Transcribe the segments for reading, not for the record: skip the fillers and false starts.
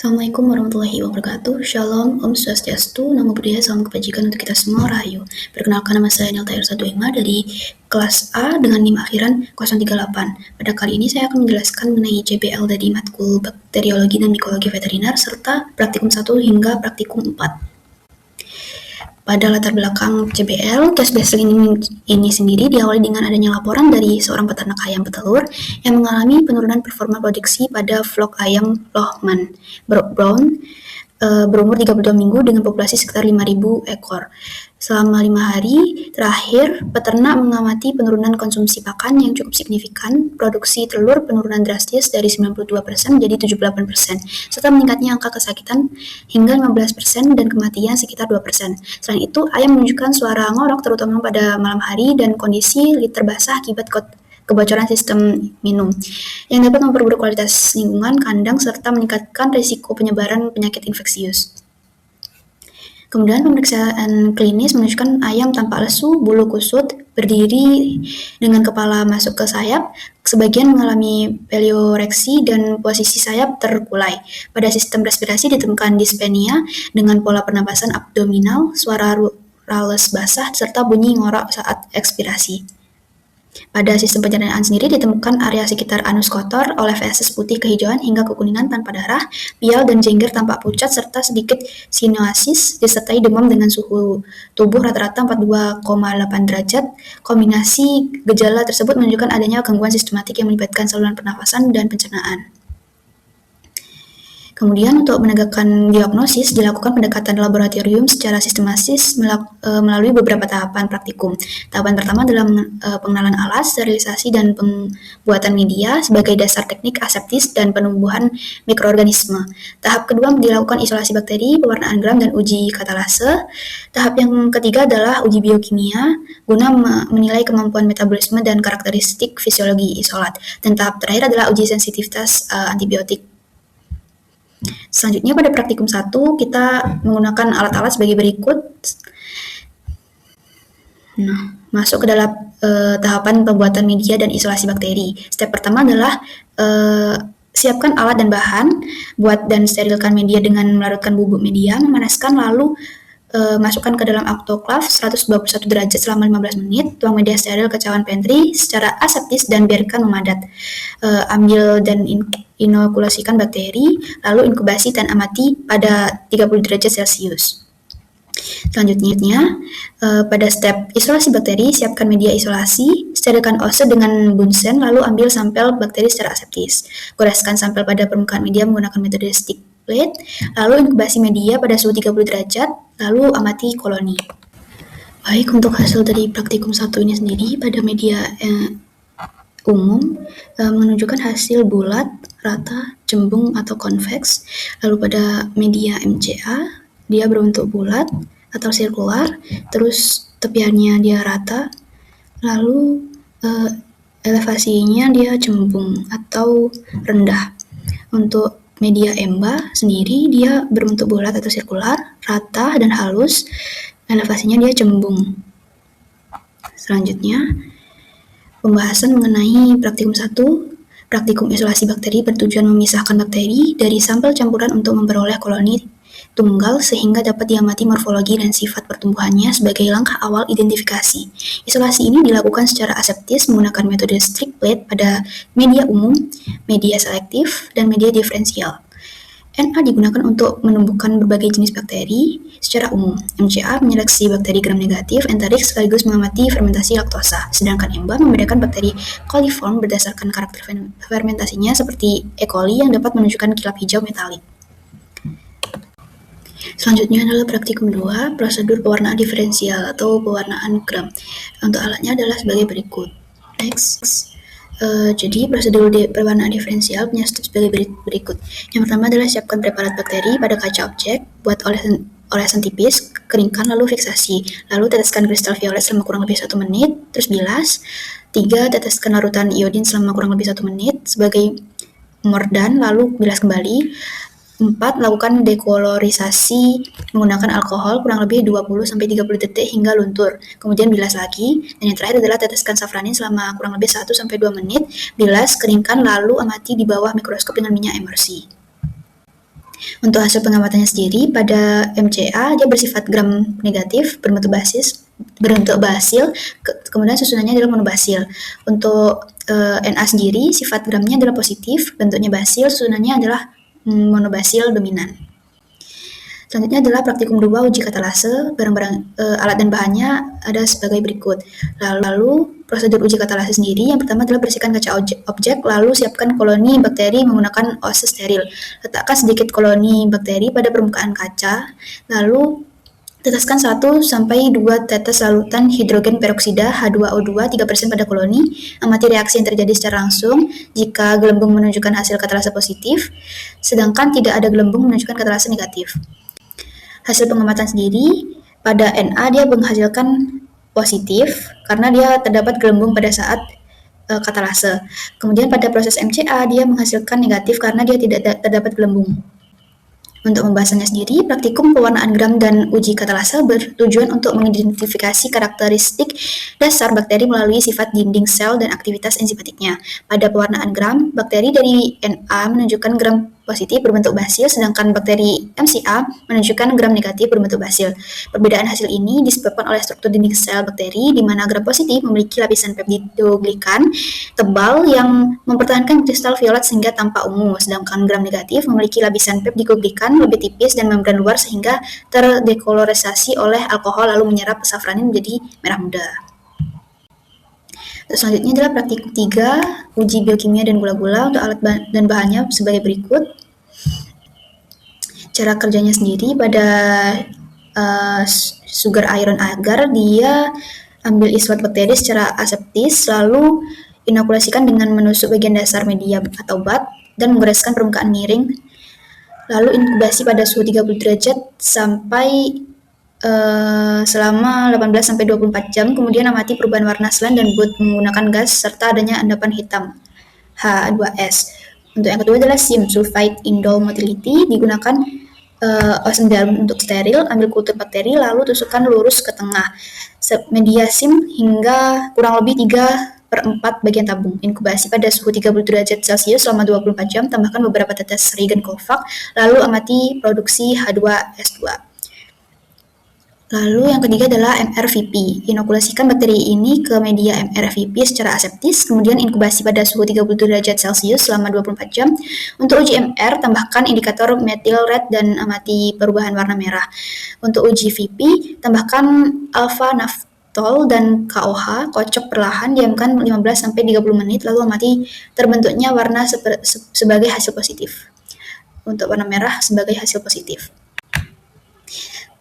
Assalamualaikum warahmatullahi wabarakatuh. Shalom, Om Swastiastu, Namo Buddhaya, salam kebajikan untuk kita semua, Rahayu. Perkenalkan, nama saya Nelta R1 Emma dari kelas A dengan NIM akhiran 038. Pada kali ini saya akan menjelaskan mengenai JBL dari matkul bakteriologi dan mikologi veteriner serta praktikum 1 hingga praktikum 4. Pada latar belakang JBL, case based ini sendiri diawali dengan adanya laporan dari seorang peternak ayam petelur yang mengalami penurunan performa produksi pada flock ayam Lohmann Brown berumur 32 minggu dengan populasi sekitar 5.000 ekor. Selama 5 hari terakhir, peternak mengamati penurunan konsumsi pakan yang cukup signifikan, produksi telur penurunan drastis dari 92% menjadi 78%, serta meningkatnya angka kesakitan hingga 15% dan kematian sekitar 2%. Selain itu, ayam menunjukkan suara ngorok terutama pada malam hari dan kondisi liter basah akibat kebocoran sistem minum yang dapat memperburuk kualitas lingkungan kandang serta meningkatkan risiko penyebaran penyakit infeksius. Kemudian pemeriksaan klinis menunjukkan ayam tampak lesu, bulu kusut, berdiri dengan kepala masuk ke sayap, sebagian mengalami pelioreksi dan posisi sayap terkulai. Pada sistem respirasi ditemukan dyspnea dengan pola pernapasan abdominal, suara rales basah, serta bunyi ngorok saat ekspirasi. Pada sistem pencernaan sendiri ditemukan area sekitar anus kotor oleh feses putih kehijauan hingga kekuningan tanpa darah, pial dan jengger tampak pucat serta sedikit sinuosis disertai demam dengan suhu tubuh rata-rata 42,8 derajat. Kombinasi gejala tersebut menunjukkan adanya gangguan sistematik yang melibatkan saluran pernafasan dan pencernaan. Kemudian untuk menegakkan diagnosis dilakukan pendekatan laboratorium secara sistematis melalui beberapa tahapan praktikum. Tahapan pertama adalah pengenalan alat, sterilisasi dan pembuatan media sebagai dasar teknik aseptis dan penumbuhan mikroorganisme. Tahap kedua dilakukan isolasi bakteri, pewarnaan gram dan uji katalase. Tahap yang ketiga adalah uji biokimia guna menilai kemampuan metabolisme dan karakteristik fisiologi isolat. Dan tahap terakhir adalah uji sensitivitas antibiotik. Selanjutnya pada praktikum 1 kita menggunakan alat-alat sebagai berikut. Masuk ke dalam tahapan pembuatan media dan isolasi bakteri. Step pertama adalah siapkan alat dan bahan, buat dan sterilkan media dengan melarutkan bubuk media, memanaskan lalu masukkan ke dalam autoclave 121 derajat selama 15 menit, tuang media steril ke cawan pantry secara aseptis dan biarkan memadat. Ambil dan inokulasikan bakteri, lalu inkubasi dan amati pada 30 derajat Celcius. Selanjutnya, pada step isolasi bakteri, siapkan media isolasi, sterilkan ose dengan bunsen, lalu ambil sampel bakteri secara aseptis. Goreskan sampel pada permukaan media menggunakan metode stick plate, lalu inkubasi media pada suhu 30 derajat, lalu amati koloni. Baik, untuk hasil dari praktikum 1 ini sendiri pada media umum menunjukkan hasil bulat, rata, cembung atau konveks. Lalu pada media MCA dia berbentuk bulat atau sirkular, terus tepiannya dia rata, lalu elevasinya dia cembung atau rendah. Untuk media EMBA sendiri dia berbentuk bulat atau sirkular, rata dan halus, elevasinya dia cembung. Selanjutnya, pembahasan mengenai praktikum 1, praktikum isolasi bakteri bertujuan memisahkan bakteri dari sampel campuran untuk memperoleh koloni tunggal sehingga dapat diamati morfologi dan sifat pertumbuhannya sebagai langkah awal identifikasi. Isolasi ini dilakukan secara aseptis menggunakan metode stick plate pada media umum, media selektif, dan media diferensial. NA digunakan untuk menumbuhkan berbagai jenis bakteri secara umum. MCA menyeleksi bakteri gram negatif, enteric sekaligus mengamati fermentasi laktosa. Sedangkan EMBA membedakan bakteri coliform berdasarkan karakter fermentasinya seperti E. coli yang dapat menunjukkan kilap hijau metalik. Selanjutnya adalah praktikum 2, prosedur pewarnaan diferensial atau pewarnaan gram. Untuk alatnya adalah sebagai berikut. Next. Jadi prosedur pewarnaan diferensial punya step sebagai berikut. Yang pertama adalah siapkan preparat bakteri pada kaca objek, buat olesan tipis, keringkan lalu fiksasi. Lalu teteskan kristal violet selama kurang lebih 1 menit, terus bilas. 3. Teteskan larutan iodin selama kurang lebih 1 menit sebagai mordant, lalu bilas kembali. 4. Lakukan dekolorisasi menggunakan alkohol kurang lebih 20-30 detik hingga luntur. Kemudian bilas lagi. Dan yang terakhir adalah teteskan safranin selama kurang lebih 1-2 menit. Bilas, keringkan, lalu amati di bawah mikroskop dengan minyak emersi. Untuk hasil pengamatannya sendiri, pada MCA dia bersifat gram negatif berbentuk basil, kemudian susunannya adalah monobasil. Untuk Na sendiri, sifat gramnya adalah positif, bentuknya basil, susunannya adalah monobasil dominan. Selanjutnya adalah praktikum 2 uji katalase. Barang-barang alat dan bahannya ada sebagai berikut. Lalu prosedur uji katalase sendiri, yang pertama adalah bersihkan kaca objek, lalu siapkan koloni bakteri menggunakan OSE steril. Letakkan sedikit koloni bakteri pada permukaan kaca, lalu teteskan 1-2 tetes larutan hidrogen peroksida H2O2 3% pada koloni. Amati reaksi yang terjadi secara langsung. Jika gelembung menunjukkan hasil katalase positif, sedangkan tidak ada gelembung menunjukkan katalase negatif. Hasil pengamatan sendiri, pada Na dia menghasilkan positif karena dia terdapat gelembung pada saat katalase. Kemudian pada proses MCA dia menghasilkan negatif karena dia tidak terdapat gelembung. Untuk pembahasannya sendiri, praktikum pewarnaan gram dan uji katalase bertujuan untuk mengidentifikasi karakteristik dasar bakteri melalui sifat dinding sel dan aktivitas enzimatiknya. Pada pewarnaan gram, bakteri dari Na menunjukkan gram positif berbentuk basil, sedangkan bakteri MCA menunjukkan gram negatif berbentuk basil. Perbedaan hasil ini disebabkan oleh struktur dinding sel bakteri, di mana gram positif memiliki lapisan peptidoglikan tebal yang mempertahankan kristal violet sehingga tampak ungu, sedangkan gram negatif memiliki lapisan peptidoglikan lebih tipis dan membran luar sehingga terdekolorisasi oleh alkohol lalu menyerap safranin menjadi merah muda. Selanjutnya adalah praktikum 3, uji biokimia dan gula-gula. Untuk alat dan bahannya sebagai berikut. Cara kerjanya sendiri, pada sugar iron agar, dia ambil islat bakteri secara aseptis, lalu inokulasikan dengan menusuk bagian dasar media atau bat dan menggoreskan permukaan miring, lalu inkubasi pada suhu 30 derajat sampai selama 18-24 jam, kemudian amati perubahan warna selan dan buat menggunakan gas serta adanya endapan hitam H2S. Untuk yang kedua adalah SIM, sulfite indol motility, digunakan osem jarum untuk steril. Ambil kultur bakteri lalu tusukkan lurus ke tengah media SIM hingga kurang lebih 3/4 bagian tabung. Inkubasi pada suhu 30 derajat Celcius selama 24 jam, tambahkan beberapa tetes reagen Kovac, lalu amati produksi H2S2. Lalu yang ketiga adalah MRVP. Inokulasikan bakteri ini ke media MRVP secara aseptis, kemudian inkubasi pada suhu 30 derajat Celcius selama 24 jam. Untuk uji MR, tambahkan indikator methyl red dan amati perubahan warna merah. Untuk uji VP, tambahkan alpha naftol dan KOH, kocok perlahan, diamkan 15-30 menit, lalu amati terbentuknya warna sebagai hasil positif. Untuk warna merah sebagai hasil positif.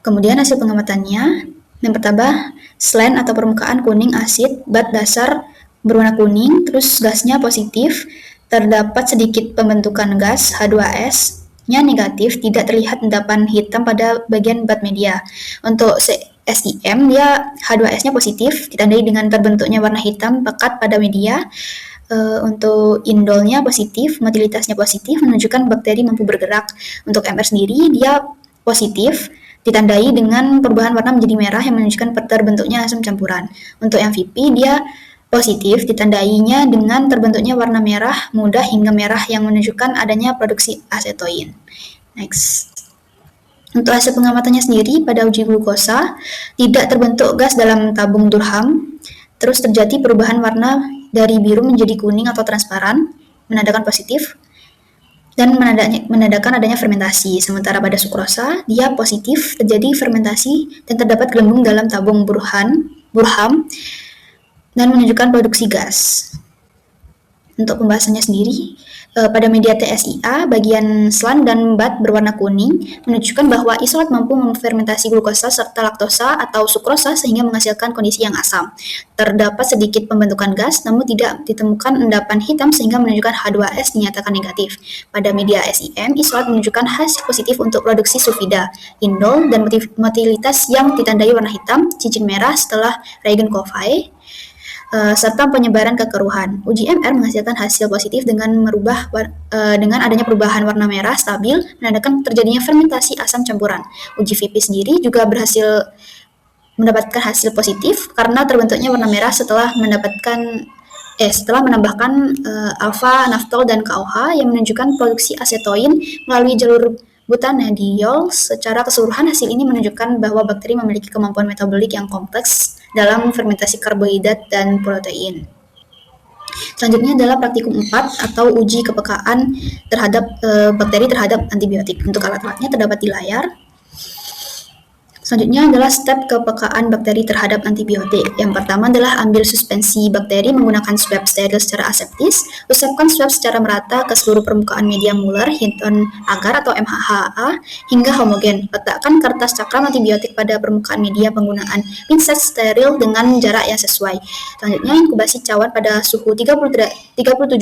Kemudian hasil pengamatannya, yang pertama, selain atau permukaan kuning asid, bat dasar berwarna kuning, terus gasnya positif, terdapat sedikit pembentukan gas H2S-nya negatif, tidak terlihat endapan hitam pada bagian bat media. Untuk SIM, dia H2S-nya positif, ditandai dengan terbentuknya warna hitam pekat pada media. Untuk indolnya positif, motilitasnya positif, menunjukkan bakteri mampu bergerak. Untuk MR sendiri, dia positif, ditandai dengan perubahan warna menjadi merah yang menunjukkan terbentuknya asam campuran. Untuk yang VP, dia positif, ditandainya dengan terbentuknya warna merah muda hingga merah yang menunjukkan adanya produksi asetoin. Next. Untuk hasil pengamatannya sendiri, pada uji glukosa, tidak terbentuk gas dalam tabung Durham, terus terjadi perubahan warna dari biru menjadi kuning atau transparan, menandakan positif, dan menandakan adanya fermentasi. Sementara pada sukrosa, dia positif, terjadi fermentasi dan terdapat gelembung dalam tabung Burham dan menunjukkan produksi gas. Untuk pembahasannya sendiri, pada media TSIA, bagian selan dan bat berwarna kuning menunjukkan bahwa isolat mampu memfermentasi glukosa serta laktosa atau sukrosa sehingga menghasilkan kondisi yang asam. Terdapat sedikit pembentukan gas, namun tidak ditemukan endapan hitam sehingga menunjukkan H2S dinyatakan negatif. Pada media SIM, isolat menunjukkan hasil positif untuk produksi sulfida, indol, dan motilitas yang ditandai warna hitam, cincin merah setelah reagen Kovac, serta penyebaran kekeruhan. Uji MR menghasilkan hasil positif dengan adanya perubahan warna merah stabil, menandakan terjadinya fermentasi asam campuran. Uji VP sendiri juga berhasil mendapatkan hasil positif karena terbentuknya warna merah setelah menambahkan alpha naftol dan KOH yang menunjukkan produksi asetoin melalui jalur butanediol. Secara keseluruhan, hasil ini menunjukkan bahwa bakteri memiliki kemampuan metabolik yang kompleks dalam fermentasi karbohidrat dan protein. Selanjutnya adalah praktikum 4 atau uji kepekaan terhadap bakteri terhadap antibiotik. Untuk alat-alatnya terdapat di layar. Selanjutnya adalah step kepekaan bakteri terhadap antibiotik. Yang pertama adalah ambil suspensi bakteri menggunakan swab steril secara aseptis. Usapkan swab secara merata ke seluruh permukaan media Muller, Hinton agar atau MHHA hingga homogen. Letakkan kertas cakram antibiotik pada permukaan media penggunaan pinset steril dengan jarak yang sesuai. Selanjutnya inkubasi cawan pada suhu 37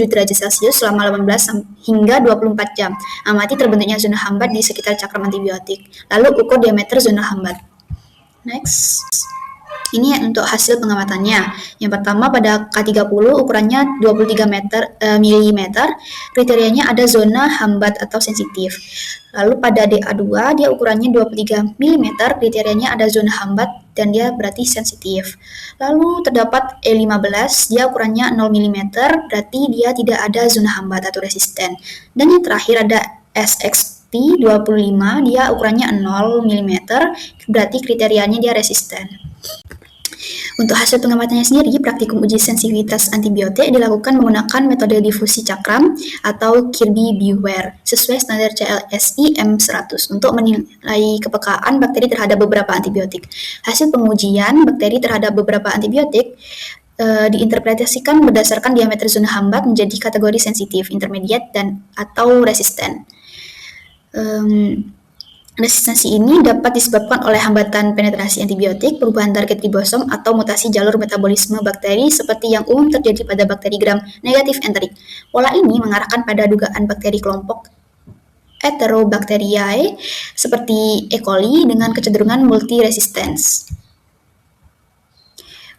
derajat Celcius selama 18 hingga 24 jam. Amati terbentuknya zona hambat di sekitar cakram antibiotik. Lalu ukur diameter zona hambat. Next. Ini untuk hasil pengamatannya. Yang pertama pada K30 ukurannya 23 mm, kriterianya ada zona hambat atau sensitif. Lalu pada DA2 dia ukurannya 23 mm, kriterianya ada zona hambat dan dia berarti sensitif. Lalu terdapat E15, dia ukurannya 0 mm, berarti dia tidak ada zona hambat atau resisten. Dan yang terakhir ada SXT25, dia ukurannya 0 mm, berarti kriterianya dia resisten. Untuk hasil pengamatannya sendiri, praktikum uji sensitivitas antibiotik dilakukan menggunakan metode difusi cakram atau Kirby-Beware sesuai standar CLSI M100 untuk menilai kepekaan bakteri terhadap beberapa antibiotik. Hasil pengujian bakteri terhadap beberapa antibiotik diinterpretasikan berdasarkan diameter zona hambat menjadi kategori sensitif, intermediate, dan atau resisten. Resistensi ini dapat disebabkan oleh hambatan penetrasi antibiotik, perubahan target ribosom, atau mutasi jalur metabolisme bakteri seperti yang umum terjadi pada bakteri gram negatif enterik. Pola ini mengarahkan pada dugaan bakteri kelompok Enterobacteriaceae seperti E. coli dengan kecenderungan multi-resistance.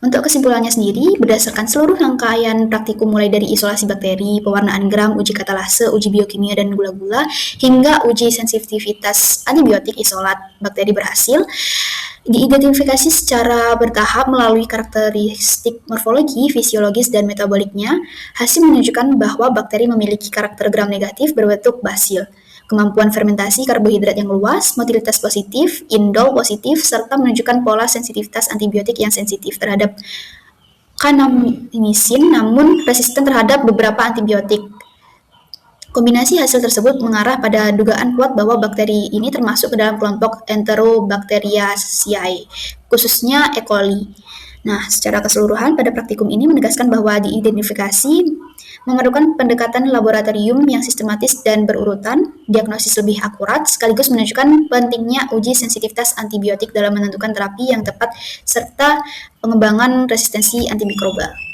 Untuk kesimpulannya sendiri, berdasarkan seluruh rangkaian praktikum mulai dari isolasi bakteri, pewarnaan gram, uji katalase, uji biokimia dan gula-gula, hingga uji sensitivitas antibiotik isolat bakteri berhasil, diidentifikasi secara bertahap melalui karakteristik morfologi, fisiologis, dan metaboliknya. Hasil menunjukkan bahwa bakteri memiliki karakter gram negatif berbentuk basil, kemampuan fermentasi karbohidrat yang luas, motilitas positif, indol positif, serta menunjukkan pola sensitivitas antibiotik yang sensitif terhadap kanamisin namun resisten terhadap beberapa antibiotik. Kombinasi hasil tersebut mengarah pada dugaan kuat bahwa bakteri ini termasuk ke dalam kelompok Enterobacteriaceae, khususnya E. coli. Nah, secara keseluruhan pada praktikum ini menegaskan bahwa diidentifikasi memerlukan pendekatan laboratorium yang sistematis dan berurutan, diagnosis lebih akurat, sekaligus menunjukkan pentingnya uji sensitivitas antibiotik dalam menentukan terapi yang tepat serta pengembangan resistensi antimikrobal.